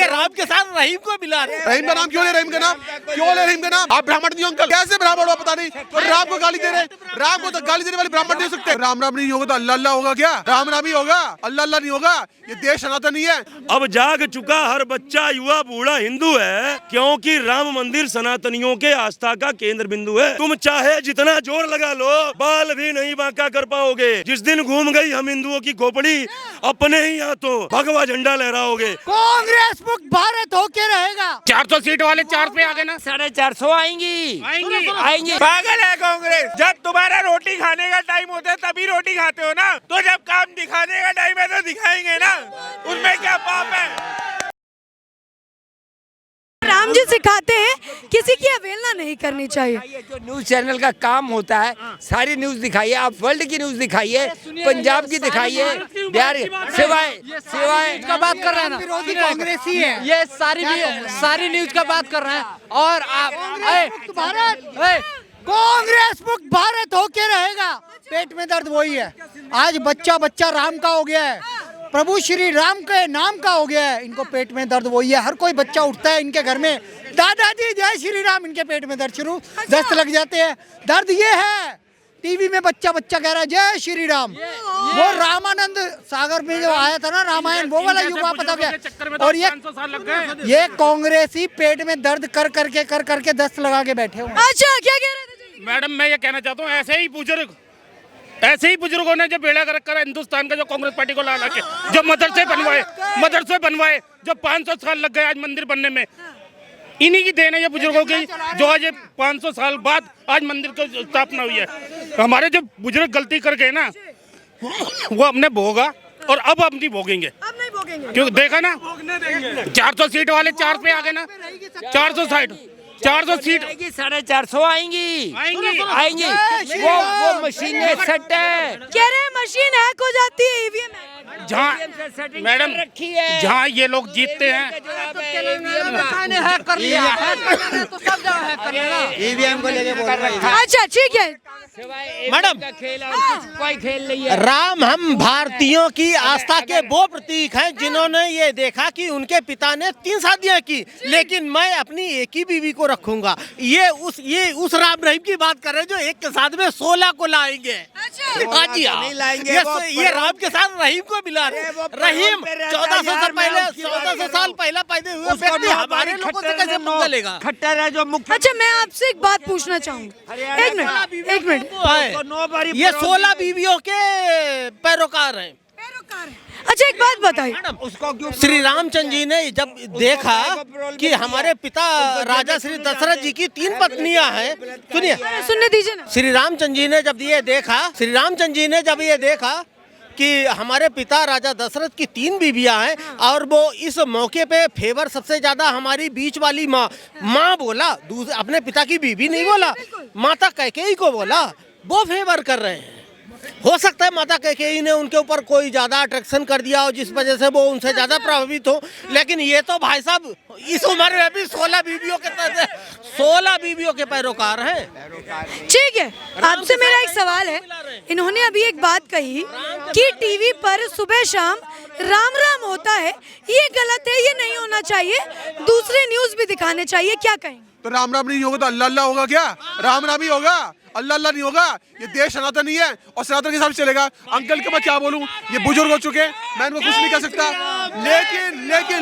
ये राम के साथ रहीम को मिला रहे। रहीम का नाम क्यों ले? रहीम का नाम क्यों ले? रहीम का नाम आप ब्राह्मण नहीं हो अंकल, कैसे ब्राह्मण हो पता नहीं, और राम को गाली दे रहे। राम को तो गाली देने वाले ब्राह्मण नहीं हो सकते। राम राम नहीं होगा तो अल्लाह अल्लाह होगा क्या? राम राम ही होगा, अल्लाह अल्लाह नहीं होगा। ये देश सनातन नहीं है। अब जाग चुका हर बच्चा युवा बूढ़ा हिंदू है, क्योंकि राम मंदिर सनातनियों के आस्था का केंद्र बिंदु है। तुम चाहे जितना जोर लगा लो, बाल भी नहीं बांका कर पाओगे। जिस दिन घूम गई हम हिंदुओं की खोपड़ी, अपने ही हाथों भगवा झंडा लहराओगे। कांग्रेस मुक्त भारत होके रहेगा। 400 सीट वाले 4 पे आ गए ना, 450 आएंगी। पागल है कांग्रेस। जब तुम्हारा रोटी खाने का टाइम होता है तभी रोटी खाते हो ना, तो जब काम दिखाने का टाइम है तो दिखाएंगे ना, उसमें क्या पाप है? राम जी सिखाते हैं किसी की अवहेलना नहीं करनी चाहिए। जो न्यूज चैनल का काम होता है, सारी न्यूज दिखाइए। आप वर्ल्ड की न्यूज दिखाइए, पंजाब की दिखाइए, बिहार सिवाय का बात कर रहे हैं ना, विरोधी कांग्रेसी है ये, सारी न्यूज का बात कर रहे हैं। और आप कांग्रेस मुक्त भारत होके रहेगा। पेट में दर्द वही है। आज बच्चा राम का हो गया है, प्रभु श्री राम के नाम का हो गया है। इनको पेट में दर्द वही है। हर कोई बच्चा उठता है इनके घर में, दादाजी जय श्री राम, इनके पेट में दर्द शुरू, दस्त लग जाते हैं। दर्द ये है, टीवी में बच्चा कह रहा है जय श्री राम। वो रामानंद सागर में जो आया था ना रामायण, वो वाला युवा पता गया। और ये कांग्रेसी पेट में दर्द कर करके दस्त लगा के बैठे हुए। अच्छा, क्या कह रहे थे जी? मैडम मैं ये कहना चाहता हूँ, ऐसे ही बुजुर्गों ने जो बेड़ा कर रखा है हिंदुस्तान का, जो कांग्रेस पार्टी को ला के जो मदरसे बनवाए, जो 500 साल लग गए आज मंदिर बनने में, इन्हीं की देन है ये बुजुर्गों की, जो आज 500 साल बाद आज मंदिर की स्थापना हुई है। हमारे जो बुजुर्ग गलती कर गए ना, वो हमने भोगा और अब हम नहीं भोगेंगे। अब नहीं भोगेंगे क्योंकि देखा ना, 400 सीट वाले 4 पे आ गए ना, 400 सीट 450 आएंगी। वो मशीनें सेट है, कह रहे हैं मशीन हैक हो जाती है, ईवीएम है। जहाँ मैडम जहाँ ये लोग जीतते हैं, अच्छा ठीक है मैडम, कोई खेल नहीं है। राम हम भारतीयों की आस्था के वो प्रतीक हैं जिन्होंने ये देखा कि उनके पिता ने 3 शादियां की, लेकिन मैं अपनी एक ही बीवी को रखूंगा। ये उस राम रहीम की बात कर रहे हैं जो एक के साथ में 16 को लाएंगे। हाँ जी, नहीं लाएंगे। ये राम के साथ रहीम को मिला रहे। रहीम 1400 साल पहले पैदा हुए व्यक्ति हमारे लोगों से कैसे मुक्का लेगा? खट्टर है जो मुख्य। अच्छा, मैं आपसे एक बात पूछना चाहूंगा, एक मिनट। ये 16 बीवियों के पैरोकार हैं। अच्छा, एक बात बताइए, श्री रामचंद्र जी ने जब देखा कि हमारे पिता राजा श्री दशरथ जी की 3 पत्नियां हैं, सुनने दीजिए ना। श्री रामचंद्र जी ने जब ये देखा कि हमारे पिता राजा दशरथ की 3 बीवियां हैं, और वो इस मौके पे फेवर सबसे ज्यादा हमारी बीच वाली माँ बोला, अपने पिता की बीवी नहीं बोला, माता कैकेयी को बोला, वो फेवर कर रहे हैं। हो सकता है माता कैकेयी ने उनके ऊपर कोई ज्यादा अट्रैक्शन कर दिया हो, जिस वजह से वो उनसे ज्यादा प्रभावित हो, लेकिन ये तो भाई साहब इस उम्र में भी 16 बीवियों के पैरोकार हैं। ठीक है, आपसे मेरा एक सवाल है। इन्होंने अभी एक बात कही कि टीवी पर सुबह शाम राम राम होता है, ये गलत है, ये नहीं होना चाहिए, दूसरे न्यूज भी दिखाने चाहिए, क्या कहेंगे? तो राम राम नहीं होगा तो अल्लाह अल्लाह होगा क्या? राम राम ही होगा, अल्लाह अल्लाह नहीं होगा। ये देश सनातन नहीं है और सनातन के हिसाब से चलेगा। अंकल के मैं क्या बोलूं, ये बुजुर्ग हो चुके हैं, मैं इनको कुछ नहीं कह सकता।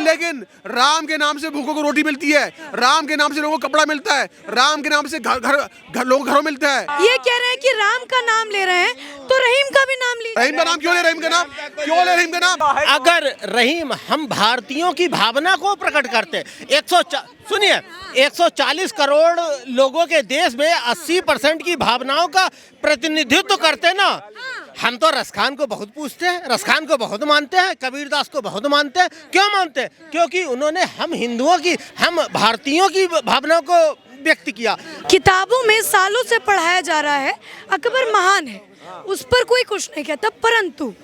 लेकिन राम के नाम से भूखों को रोटी मिलती है, राम के नाम से लोगों को कपड़ा मिलता है, राम के नाम से घर लोगों घरों मिलता है। ये कह रहे हैं कि राम का नाम ले रहे हैं तो रहीम का भी नाम लीजिए। रहीम का नाम क्यों ले? रहीम का नाम क्यों ले? रहीम का नाम अगर रहीम हम भारतीयों की भावना को प्रकट करते, 140 करोड़ लोगों के देश में 80% की भावनाओं का प्रतिनिधित्व करते ना, हम तो रसखान को बहुत पूछते हैं, रसखान को बहुत मानते हैं, कबीरदास को बहुत मानते हैं। क्यों मानते हैं? क्योंकि उन्होंने हम भारतीयों की भावनाओं को व्यक्त किया। किताबों में सालों से पढ़ाया जा रहा है अकबर महान है, उस पर कोई कुछ नहीं कहता, परंतु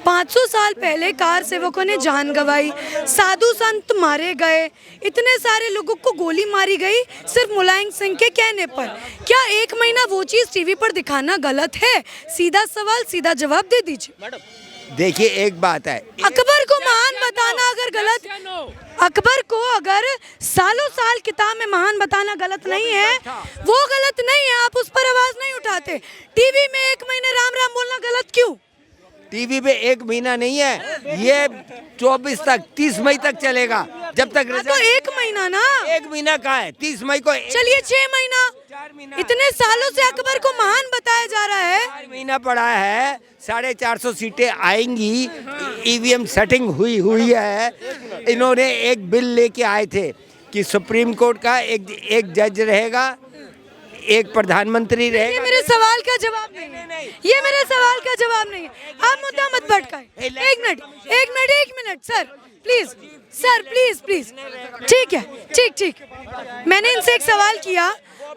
500 साल पहले कार सेवकों ने जान गंवाई, साधु संत मारे गए, इतने सारे लोगों को गोली मारी गई सिर्फ मुलायम सिंह के कहने पर। क्या 1 महीना वो चीज टीवी पर दिखाना गलत है? सीधा सवाल सीधा जवाब दे दीजिए। मैडम देखिए एक बात है, अकबर को महान बताना अगर गलत, अकबर को अगर सालों साल किताब में महान बताना गलत नहीं है, वो गलत नहीं है, आप उस पर आवाज नहीं उठाते। टीवी में 1 महीने राम राम बोलना गलत क्यों? टीवी पे 1 महीना नहीं है, ये 24 तक 30 मई तक चलेगा, जब तक तो 1 महीना ना, 1 महीना का है, 30 मई को चलिए 6 महीना, इतने सालों से अकबर को महान बताया जा रहा है। 4 महीना पड़ा है, 450 सीटें आएंगी, ईवीएम सेटिंग हुई है। इन्होंने एक बिल लेके आए थे कि सुप्रीम कोर्ट का एक जज रहेगा, एक प्रधानमंत्री ये रहेगा। मेरे सवाल का जवाब नहीं है, ये मेरे सवाल का जवाब नहीं है, आप मुद्दा मत भटकाएं। एक मिनट सर प्लीज, ठीक है, ठीक। मैंने इनसे एक सवाल किया,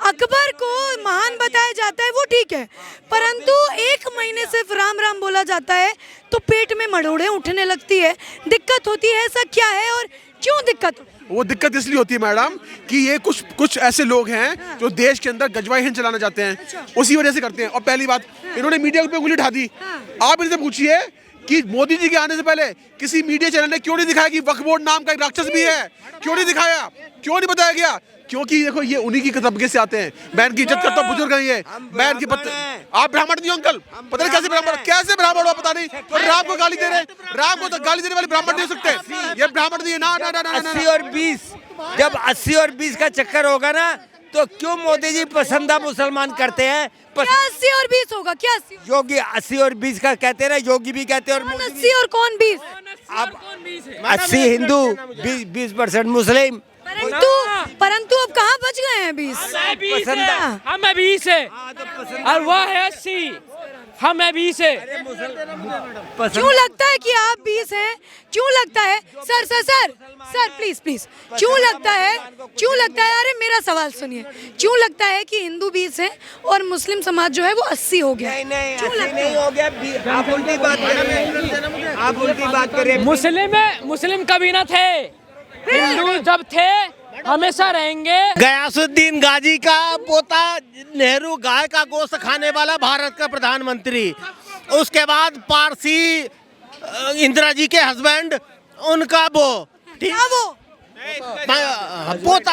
अकबर को महान बताया जाता है वो ठीक है, परंतु 1 महीने सिर्फ राम राम बोला जाता है तो पेट में मड़ोड़े उठने लगती है, दिक्कत होती है, ऐसा क्या है और क्यों दिक्कत? वो दिक्कत इसलिए होती है मैडम कि ये कुछ ऐसे लोग हैं जो देश के अंदर गजवाई हिंद चलाना चाहते हैं, उसी वजह से करते हैं। और पहली बात, इन्होंने मीडिया पे उंगली उठा दी। आप इनसे पूछिए कि मोदी जी के आने से पहले किसी मीडिया चैनल ने क्यों नहीं दिखाया कि वक्फ बोर्ड नाम का एक राक्षस भी है? क्यों नहीं दिखाया, क्यों नहीं बताया गया? क्योंकि देखो ये उन्हीं की तबके से आते हैं। मैं इनकी इज्जत करता हूँ, बुजुर्ग हैं ये, मैं इनकी आप ब्राह्मण नहीं हो अंकल, पता नहीं कैसे ब्राह्मण हुआ पता नहीं, और राम को गाली दे रहे, राम को तो गाली देने वाले ब्राह्मण नहीं हो सकते, ये ब्राह्मण नहीं है ना। 80 और 20, जब 80 और 20 का चक्कर होगा ना, तो क्यों मोदी जी पसंदा मुसलमान करते हैं? क्या 80 और 20 होगा? क्या 80? योगी 80 और 20 का कहते हैं ना, योगी भी कहते हैं और कौन मोदी 80 और कौन 20? अब 80 हिंदू, 20% मुस्लिम। परंतु अब कहाँ बच गए हैं 20? हम 20 है और वो है 80, हम 20 है। क्यों लगता है कि आप 20 हैं? क्यों लगता है? सर प्लीज क्यों लगता है? अरे मेरा सवाल सुनिए, क्यों लगता है कि हिंदू 20 है और मुस्लिम समाज जो है वो 80 हो गया? नहीं, नहीं हो गया, आप उल्टी बात करें। मुस्लिम कभी ना थे, हिंदू जब थे हमेशा रहेंगे। गयासुद्दीन गाजी का पोता नेहरू गाय का गोश्त खाने वाला भारत का प्रधानमंत्री, उसके बाद पारसी इंदिरा जी के हस्बैंड, उनका वो पोता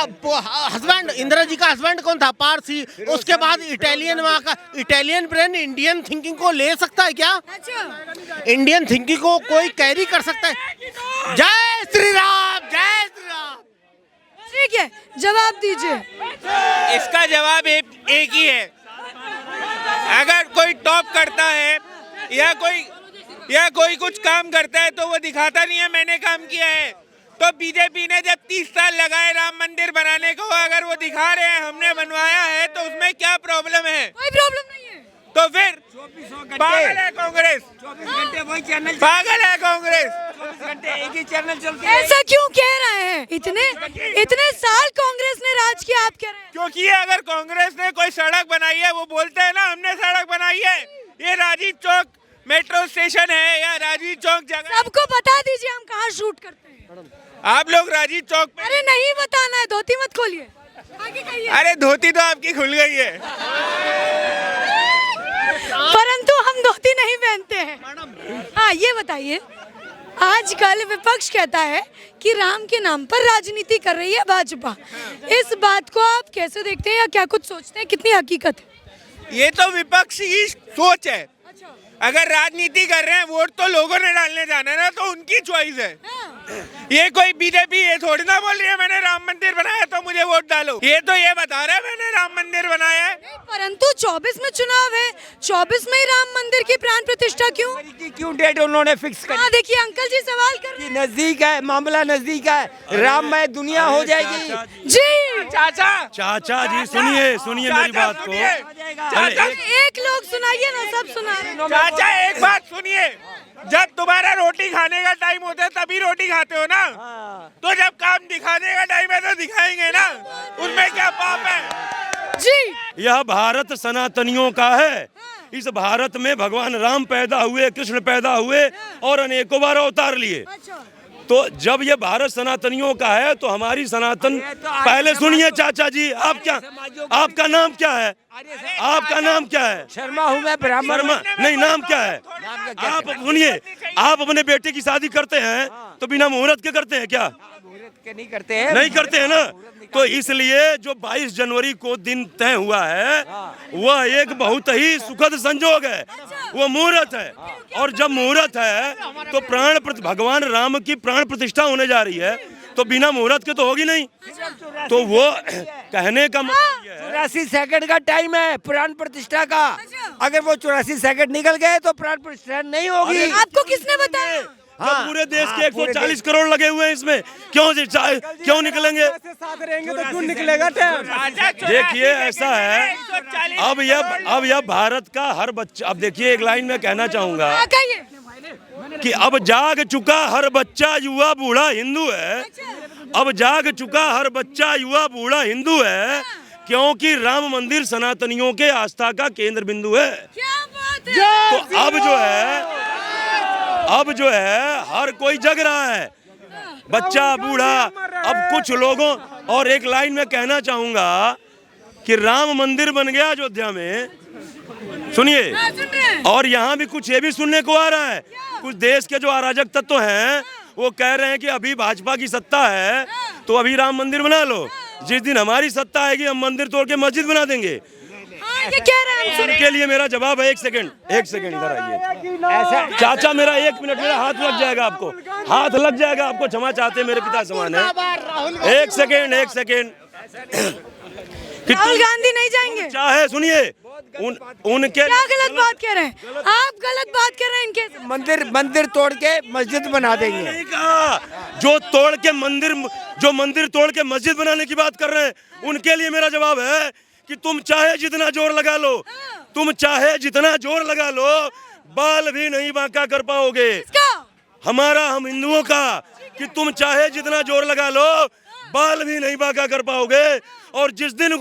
हस्बैंड, इंदिरा जी का हस्बैंड कौन था? पारसी। उसके बाद इटालियन, वहाँ का इटालियन ब्रेन इंडियन थिंकिंग को ले सकता है क्या? इंडियन थिंकिंग को कोई कैरी कर सकता है? जय श्री राम, जय श्री राम। ठीक है, जवाब दीजिए। इसका जवाब एक ही है, अगर कोई टॉप करता है या कोई कुछ काम करता है तो वो दिखाता नहीं है मैंने काम किया है। तो बीजेपी ने जब 30 साल लगाए राम मंदिर बनाने को, अगर वो दिखा रहे हैं हमने बनवाया है तो उसमें क्या प्रॉब्लम है? कोई प्रॉब्लम नहीं है। तो फिर पागल है कांग्रेस, 24 घंटे वही चैनल, पागल है कांग्रेस, 24 घंटे एक ही चैनल चलते हैं। ऐसा क्यों कह रहे हैं? इतने साल कांग्रेस ने राज किया, आप कह रहे हैं? क्योंकि अगर कांग्रेस ने कोई सड़क बनाई है, वो बोलते हैं ना हमने सड़क बनाई है, ये राजीव चौक मेट्रो स्टेशन है या राजीव चौक जगह, सबको बता दीजिए हम कहाँ शूट करते हैं। आप लोग राजीव चौक पे। अरे नहीं बताना है, धोती मत खोलिए, आगे कहिए। अरे धोती तो आपकी खुल गई है, परंतु हम धोती नहीं पहनते हैं। हाँ, ये बताइए, आजकल विपक्ष कहता है कि राम के नाम पर राजनीति कर रही है भाजपा, इस बात को आप कैसे देखते हैं या क्या कुछ सोचते हैं, कितनी हकीकत है? ये तो विपक्ष की सोच है। अगर राजनीति कर रहे हैं, वोट तो लोगों ने डालने जाना है ना, तो उनकी चॉइस है। ये कोई बीजेपी ये थोड़ी ना बोल रही है मैंने राम मंदिर बनाया तो मुझे वोट डालो, ये तो ये बता रहा है मैंने राम मंदिर बनाया है। परंतु 24 में चुनाव है, 24 में ही राम मंदिर की प्राण प्रतिष्ठा क्यों डेट उन्होंने फिक्स कर? हाँ, देखिए अंकल जी सवाल कर रहे हैं। नजदीक है, मामला नजदीक है, राममय दुनिया हो जाएगी। जी चाचा जी सुनिए मेरी बात को। एक लोग सुनाइए ना, सब सुना रहे हैं। चाचा एक बात सुनिए, जब तुम्हारा रोटी खाने का टाइम होता है तभी रोटी खाते हो ना, तो जब काम दिखाने का टाइम है तो दिखाएंगे ना, उसमें क्या पाप है? जी, यह भारत सनातनियों का है। इस भारत में भगवान राम पैदा हुए, कृष्ण पैदा हुए और अनेकों बार अवतार लिए। तो जब ये भारत सनातनियों का है तो हमारी सनातन, पहले सुनिए चाचा जी, आपका नाम क्या है? आपका नाम क्या है? शर्मा हूँ मैं, ब्राह्मण। शर्मा नहीं, नाम क्या है? आप सुनिए, आप अपने बेटे की शादी करते हैं तो बिना मुहूर्त के करते हैं क्या? नहीं करते हैं, नहीं करते हैं ना। तो इसलिए जो 22 जनवरी को दिन तय हुआ है वह एक बहुत ही सुखद संजोग है, वो मुहूर्त है। और जब मुहूर्त है तो भगवान राम की प्राण प्रतिष्ठा होने जा रही है, तो बिना मुहूर्त के तो होगी नहीं। तो वो कहने का मतलब ये है 84 सेकंड का टाइम है प्राण प्रतिष्ठा का। अगर वो 84 सेकंड निकल गए तो प्राण प्रतिष्ठा नहीं होगी। आपको किसने बताया? हाँ, पूरे देश के 140 करोड़ लगे हुए हैं इसमें, क्यों निकलेंगे? साथ रहेंगे तो क्यों निकलेगा? देखिए ऐसा है, अब यह भारत का हर बच्चा, अब देखिए एक लाइन में कहना चाहूंगा कि अब जाग चुका हर बच्चा युवा बूढ़ा हिंदू है। अब जाग चुका हर बच्चा युवा बूढ़ा हिंदू है, क्योंकि राम मंदिर सनातनियों के आस्था का केंद्र बिंदु है। तो अब जो है हर कोई जग रहा है, बच्चा बूढ़ा। अब कुछ लोगों, और एक लाइन में कहना चाहूंगा कि राम मंदिर बन गया अयोध्या में, सुनिए, और यहाँ भी कुछ ये भी सुनने को आ रहा है, कुछ देश के जो अराजक तत्व हैं वो कह रहे हैं कि अभी भाजपा की सत्ता है तो अभी राम मंदिर बना लो, जिस दिन हमारी सत्ता आएगी हम मंदिर तोड़ के मस्जिद बना देंगे। ये कह रहे हैं। उनके लिए मेरा जवाब है, एक सेकंड इधर आइए। ऐसा चाचा, मेरा 1 मिनट, मेरा हाथ लग जाएगा आपको, हाथ लग जाएगा आपको, क्षमा चाहते मेरे पिता समान है। एक सेकंड राहुल गांधी नहीं जाएंगे? चाहे सुनिए, उनके क्या गलत बात कह रहे हैं आप? गलत बात कर रहे हैं इनके। मंदिर तोड़ के मस्जिद बना देंगे। नहीं कहा, जो मंदिर तोड़ के मस्जिद बनाने की बात कर रहे हैं, उनके लिए मेरा जवाब है कि तुम चाहे जितना जोर लगा लो, बाल भी नहीं बांका कर पाओगे। हम हिंदुओं का, कि तुम चाहे जितना जोर लगा लो बाल भी नहीं बांका कर पाओगे। और जिस दिन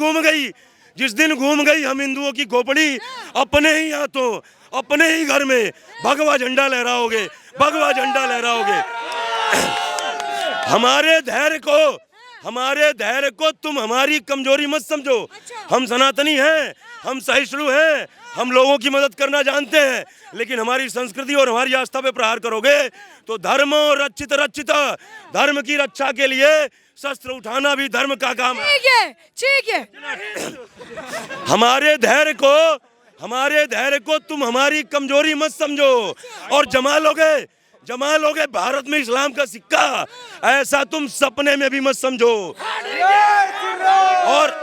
घूम गई हम हिंदुओं की खोपड़ी, अपने ही हाथों, अपने ही घर में भगवा झंडा लहराओगे। हमारे धैर्य को तुम हमारी कमजोरी मत समझो। हम सनातनी हैं, हम सहिष्णु हैं, हम लोगों की मदद करना जानते हैं, लेकिन हमारी संस्कृति और हमारी आस्था पे प्रहार करोगे तो धर्म रक्षित धर्म की रक्षा के लिए शस्त्र उठाना भी धर्म का काम है। ठीक है। हमारे धैर्य को तुम हमारी कमजोरी मत समझो और जमा लोगे भारत में इस्लाम का सिक्का, ऐसा तुम सपने में भी मत समझो।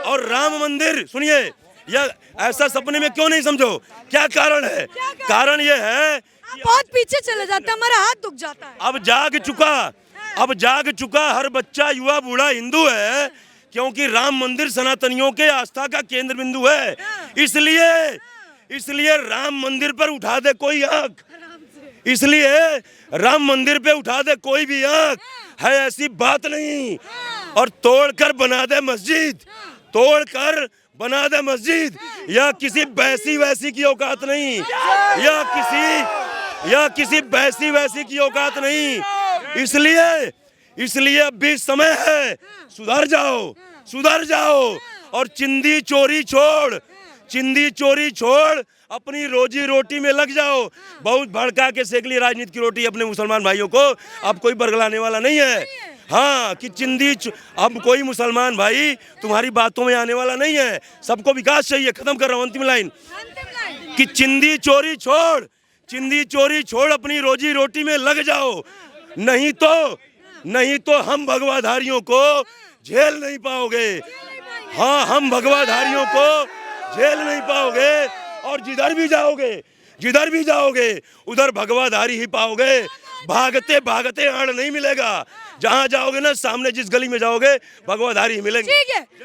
और राम मंदिर, सुनिए, यह ऐसा सपने में क्यों नहीं समझो? क्या कारण है? कारण यह है बहुत पीछे चले जाते हैं, हमारा हाथ दुख जाता है। अब जाग चुका हर बच्चा युवा बूढ़ा हिंदू है, क्योंकि राम मंदिर सनातनियों के आस्था का केंद्र बिंदु है। इसलिए राम मंदिर पर उठा दे कोई आंख, राम मंदिर पे उठा दे कोई भी आंख, है ऐसी बात नहीं। और तोड़कर बना दे मस्जिद, या किसी वैसी की औकात नहीं, या किसी वैसी की औकात नहीं। इसलिए अब भी समय है, सुधर जाओ और चिंदी चोरी छोड़ अपनी रोजी रोटी में लग जाओ। बहुत भड़का के सेक ली राजनीति की रोटी अपने मुसलमान भाइयों को, अब कोई बरगलाने वाला नहीं है। हाँ, कि अब कोई मुसलमान भाई तुम्हारी बातों में आने वाला नहीं है। सबको विकास चाहिए। खत्म कर रहा हूँ, अंतिम लाइन, कि चिंदी चोरी छोड़ अपनी रोजी रोटी में लग जाओ, नहीं तो हम भगवाधारियों को झेल नहीं पाओगे। हाँ, हम भगवाधारियों को झेल नहीं पाओगे, और जिधर भी जाओगे उधर भगवाधारी ही पाओगे। भागते आड़ नहीं मिलेगा। जहाँ जाओगे ना, सामने जिस गली में जाओगे भगवाधारी ही मिलेंगे। ठीक है।